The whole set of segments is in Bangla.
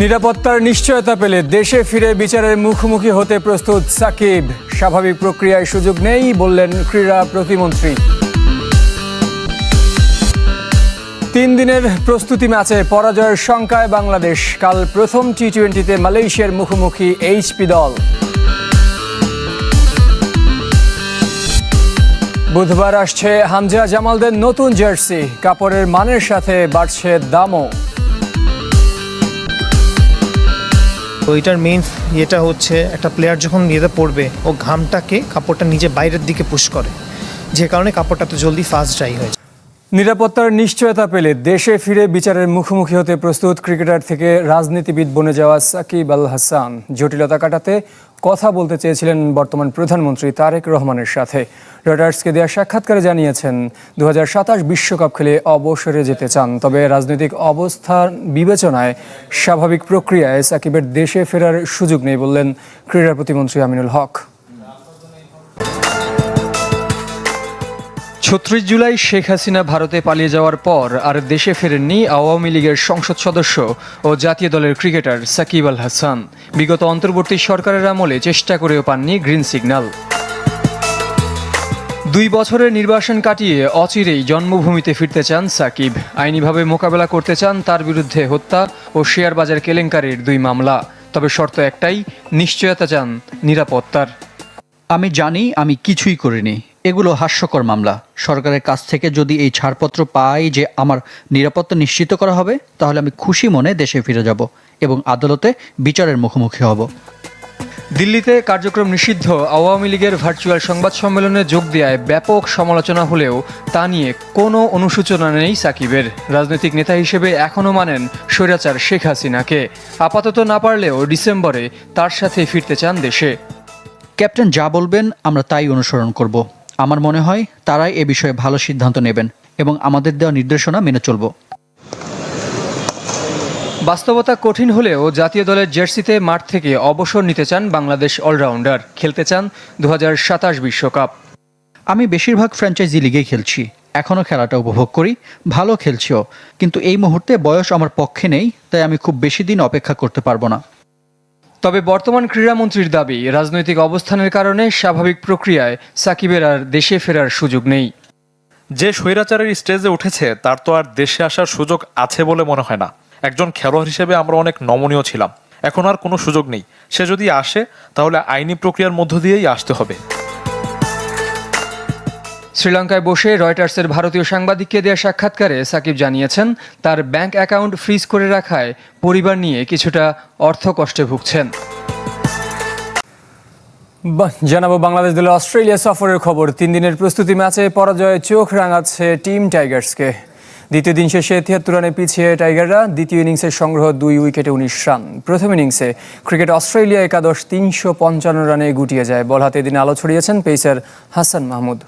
নিরাপত্তার নিশ্চয়তা পেলে দেশে ফিরে বিচারের মুখোমুখি হতে প্রস্তুত সাকিব। স্বাভাবিক প্রক্রিয়ায় সুযোগ নেই বললেন ক্রীড়া প্রতিমন্ত্রী। 3 দিনের প্রস্তুতি ম্যাচে পরাজয়ের শঙ্কায় বাংলাদেশ। কাল প্রথম টি-20তে মালয়েশিয়ার মুখোমুখি এইচপি দল। বুধবার আসছে হামজা জামালদের নতুন জার্সি। কাপড়ের মানের সাথে বাড়ছে দামও। তো এটার মেইন ইয়েটা হচ্ছে একটা প্লেয়ার যখন ইয়েতে পড়বে ও ঘামটাকে কাপড়টা নিজে বাইরের দিকে পুশ করে, যে কারণে কাপড়টা তো জলদি ফাস্ট ড্রাই হয়ে যায়। নিরাপত্তার নিশ্চয়তা পেলে দেশে ফিরে বিচারের মুখোমুখি হতে প্রস্তুত ক্রিকেটার থেকে রাজনীতিবিদ বনে যাওয়া সাকিব আল হাসান। জটিলতা কাটাতে কথা বলতে চেয়েছিলেন বর্তমান প্রধানমন্ত্রী তারেক রহমানের সাথে। রয়টার্সকে দেওয়া সাক্ষাৎকারে জানিয়েছেন 2027 বিশ্বকাপ খেলে অবসরে যেতে চান, তবে রাজনৈতিক অবস্থার বিবেচনায় স্বাভাবিক প্রক্রিয়ায় সাকিবের দেশে ফেরার সুযোগ নেই বললেন ক্রীড়া প্রতিমন্ত্রী আমিনুল হক। 36 জুলাই শেখ হাসিনা ভারতে পালিয়ে যাওয়ার পর আর দেশে ফেরেননি আওয়ামী লীগের সংসদ সদস্য ও জাতীয় দলের ক্রিকেটার সাকিব আল হাসান। বিগত অন্তর্বর্তী সরকারের আমলে চেষ্টা করেও পাননি গ্রিন সিগন্যাল। 2 বছরের নির্বাসন কাটিয়ে অচিরেই জন্মভূমিতে ফিরতে চান সাকিব। আইনিভাবে মোকাবেলা করতে চান তার বিরুদ্ধে হত্যা ও শেয়ার বাজার কেলেঙ্কারির 2 মামলা। তবে শর্ত একটাই, নিশ্চয়তা চান নিরাপত্তার। আমি জানি আমি কিছুই করিনি, এগুলো হাস্যকর মামলা। সরকারের কাছ থেকে যদি এই ছাড়পত্র পাই যে আমার নিরাপত্তা নিশ্চিত করা হবে, তাহলে আমি খুশি মনে দেশে ফিরে যাব এবং আদালতে বিচারের মুখোমুখি হব। দিল্লিতে কার্যক্রম নিষিদ্ধ আওয়ামী লীগের ভার্চুয়াল সংবাদ সম্মেলনে যোগ দেওয়ায় ব্যাপক সমালোচনা হলেও তা নিয়ে কোনো অনুশোচনা নেই সাকিবের। রাজনৈতিক নেতা হিসেবে এখনও মানেন স্বৈরাচার শেখ হাসিনাকে। আপাতত না পারলেও ডিসেম্বরে তার সাথে ফিরতে চান দেশে। ক্যাপ্টেন যা বলবেন আমরা তাই অনুসরণ করব। আমার মনে হয় তারাই এ বিষয়ে ভালো সিদ্ধান্ত নেবেন এবং আমাদের দেওয়া নির্দেশনা মেনে চলব। বাস্তবতা কঠিন হলেও জাতীয় দলের জার্সিতে মাঠ থেকে অবসর নিতে চান বাংলাদেশ অলরাউন্ডার। খেলতে চান 2027 বিশ্বকাপ। আমি বেশিরভাগ ফ্র্যাঞ্চাইজি লিগেই খেলছি, এখনও খেলাটা উপভোগ করি, ভালো খেলছিও, কিন্তু এই মুহূর্তে বয়স আমার পক্ষে নেই, তাই আমি খুব বেশি দিন অপেক্ষা করতে পারবো না। তবে বর্তমান ক্রীড়ামন্ত্রীর দাবি, রাজনৈতিক অবস্থানের কারণে স্বাভাবিক প্রক্রিয়ায় সাকিবের আর দেশে ফেরার সুযোগ নেই। যে স্বৈরাচারের স্টেজে উঠেছে তার তো আর দেশে আসার সুযোগ আছে বলে মনে হয় না। একজন খেলোয়াড় হিসেবে আমরা অনেক নমনীয় ছিলাম, এখন আর কোনো সুযোগ নেই। সে যদি আসে তাহলে আইনি প্রক্রিয়ার মধ্য দিয়েই আসতে হবে। শ্রীলঙ্কায় বসে রয়টার্সের ভারতীয় সাংবাদিককে দেওয়া সাক্ষাৎকারে সাকিব জানিয়েছেন তার ব্যাংক অ্যাকাউন্ট ফ্রিজ করে রাখায় পরিবার নিয়ে কিছুটা অর্থকষ্টে ভুগছেন। জানাবো বাংলাদেশ দলের অস্ট্রেলিয়া সফরের খবর। 3 দিনের প্রস্তুতি ম্যাচে পরাজয়ে চোখ রাঙাচ্ছে টিম টাইগার্সকে। দ্বিতীয় দিন শেষে 73 রানে পিছিয়ে টাইগাররা। দ্বিতীয় ইনিংসের সংগ্রহ 2 উইকেটে 19 রান। প্রথম ইনিংসে ক্রিকেট অস্ট্রেলিয়া একাদশ 355 রানে গুটিয়ে যায়। বল হাতে দিন আলো ছড়িয়েছেন পেসার হাসান মাহমুদ।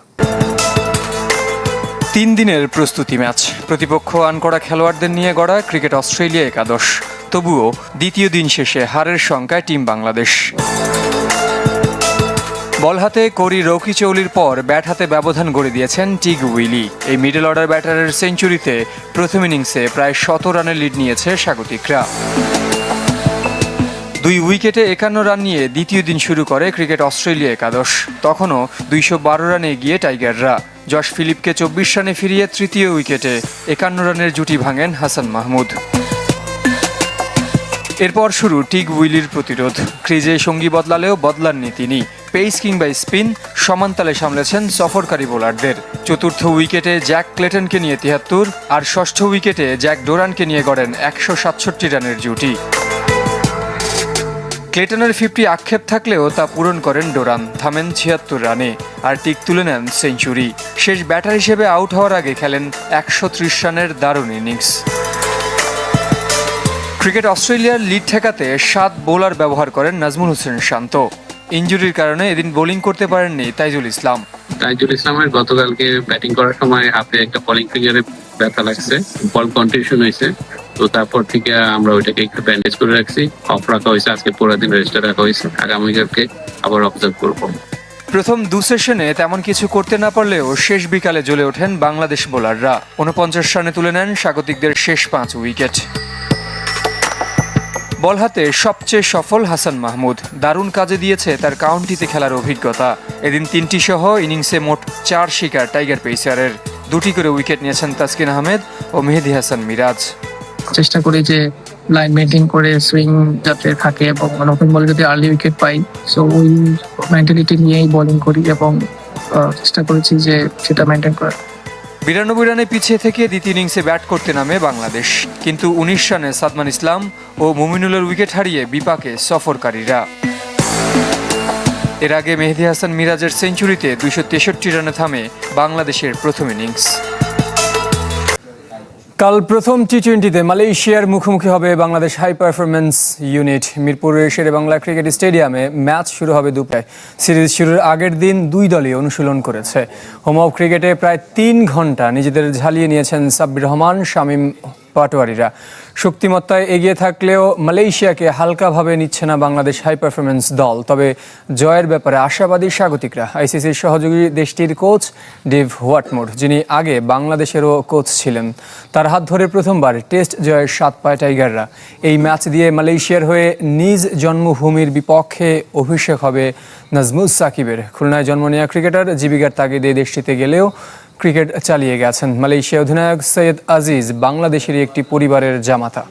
3 দিনের প্রস্তুতি ম্যাচ, প্রতিপক্ষ আনকড়া খেলোয়াড়দের নিয়ে গড়া ক্রিকেট অস্ট্রেলিয়া একাদশ। তবুও দ্বিতীয় দিন শেষে হারের শঙ্কায় টিম বাংলাদেশ। বল হাতে কোরি রৌকি চৌলির পর ব্যাট হাতে ব্যবধান গড়ে দিয়েছেন টিগ উইলি। এই মিডল অর্ডার ব্যাটারের সেঞ্চুরিতে প্রথম ইনিংসে প্রায় 100 রানের লিড নিয়েছে স্বাগতিকরা। 2 উইকেটে 51 রান নিয়ে দ্বিতীয় দিন শুরু করে ক্রিকেট অস্ট্রেলিয়া একাদশ। তখনও 212 রানে এগিয়ে টাইগাররা। জশ ফিলিপকে 24 রানে ফিরিয়ে তৃতীয় উইকেটে 51 রানের জুটি ভাঙেন হাসান মাহমুদ। এরপর শুরু টিগ উইলির প্রতিরোধ। ক্রিজে সঙ্গী বদলালেও বদলাননি তিনি। পেস কিংবা স্পিন সমানতালে সামলেছেন সফরকারী বোলারদের। চতুর্থ উইকেটে জ্যাক ক্লেটনকে নিয়ে 73 আর ষষ্ঠ উইকেটে জ্যাক ডোরানকে নিয়ে গড়েন 167 রানের জুটি। ক্লেটনের 50 আক্ষেপ থাকলেও তা পূরণ করেন ডোরান, থামেন 76 রানে আর টিক তুলে নেন সেঞ্চুরি। শেষ ব্যাটার হিসেবে আউট হওয়ার আগে খেলেন 130 রানের দারুণ ইনিংস। ক্রিকেট অস্ট্রেলিয়ার লিড ঠেকাতে 7 বোলার ব্যবহার করেন নাজমুল হোসেন শান্ত। ইনজুরির কারণে এদিন বোলিং করতে পারেননি তাইজুল ইসলাম। তাইজুল ইসলামের গতকালকে ব্যাটিং করার সময় হাতে একটা বলিং ফিঙ্গারে ব্যথা লাগছে, বল কন্টিনিউশন হয়েছে। তো তারপর থেকে আমরা ওইটাকে একটু ব্যান্ডেজ করে রাখছি, অফ রাখা হয়েছে। আজকে পুরো দিন রেস্টে রাখা হয়েছে, আগামীকালকে আবার অবজার্ভ করবো। প্রথম 2 সেশনে তেমন কিছু করতে না পারলেও শেষ বিকালে জ্বলে ওঠেন বাংলাদেশ বোলাররা। 49 রানে তুলে নেন স্বাগতিকদের শেষ 5 উইকেট। বল হাতে সবচেয়ে সফল হাসান মাহমুদ, দারুণ কাজে দিয়েছে তার কাউন্টিতে খেলার অভিজ্ঞতা। এদিন 3টি সহ ইনিংসে মোট 4 শিকার টাইগার পেসারের, 2টি করে উইকেট নিয়েছেন তাসকিন আহমেদ ও মেহেদী হাসান মিরাজ। চেষ্টা করি যে লাইন মেনটেন করে সুইং যাতে থাকে এবং নতুন বলে যদি আর্লি উইকেট পাই, সো ওই মেন্টালিটি নিয়েই বোলিং করি এবং চেষ্টা করেছি যে সেটা মেনটেন করার। 92 রানে পিছিয়ে থেকে দ্বিতীয় ইনিংসে ব্যাট করতে নামে বাংলাদেশ, কিন্তু 19 রানে সাদমান ইসলাম ও মুমিনুলের উইকেট হারিয়ে বিপাকে সফরকারীরা। এর আগে মেহেদী হাসান মিরাজের সেঞ্চুরিতে 263 রানে থামে বাংলাদেশের প্রথম ইনিংস। কাল প্রথম টি-20তে মালয়েশিয়ার মুখোমুখি হবে বাংলাদেশ হাই পারফরম্যান্স ইউনিট। মিরপুরের শেরেবাংলা ক্রিকেট স্টেডিয়ামে ম্যাচ শুরু হবে দুপুরে। সিরিজ শুরুর আগের দিন দুই দলই অনুশীলন করেছে। হোম অফ ক্রিকেটে প্রায় 3 ঘন্টা নিজেদের ঝালিয়ে নিয়েছেন সাব্বির রহমান, শামীম পাটোয়ারিরা। শক্তিমত্তায় এগিয়ে থাকলেও মালয়েশিয়াকে হালকাভাবে নিচ্ছে না বাংলাদেশ হাই পারফরম্যান্স দল। তবে জয়ের ব্যাপারে আশাবাদী স্বাগতিকরা। আইসিসির সহযোগী দেশটির কোচ ডেভ হোয়াটমোর, যিনি আগে বাংলাদেশেরও কোচ ছিলেন, তার হাত ধরে প্রথমবার টেস্ট জয়ের 7 পায় টাইগাররা। এই ম্যাচ দিয়ে মালয়েশিয়ার হয়ে নিজ জন্মভূমির বিপক্ষে অভিষেক হবে নাজমুস সাকিবের। খুলনায় জন্ম নেওয়া ক্রিকেটার জীবিকার তাগিদে দেশটিতে গেলেও ক্রিকেট চালিয়ে গেছেন। মালয়েশিয়া অধিনায়ক সৈয়দ আজিজ বাংলাদেশেরই একটি পরিবারের জামাতা।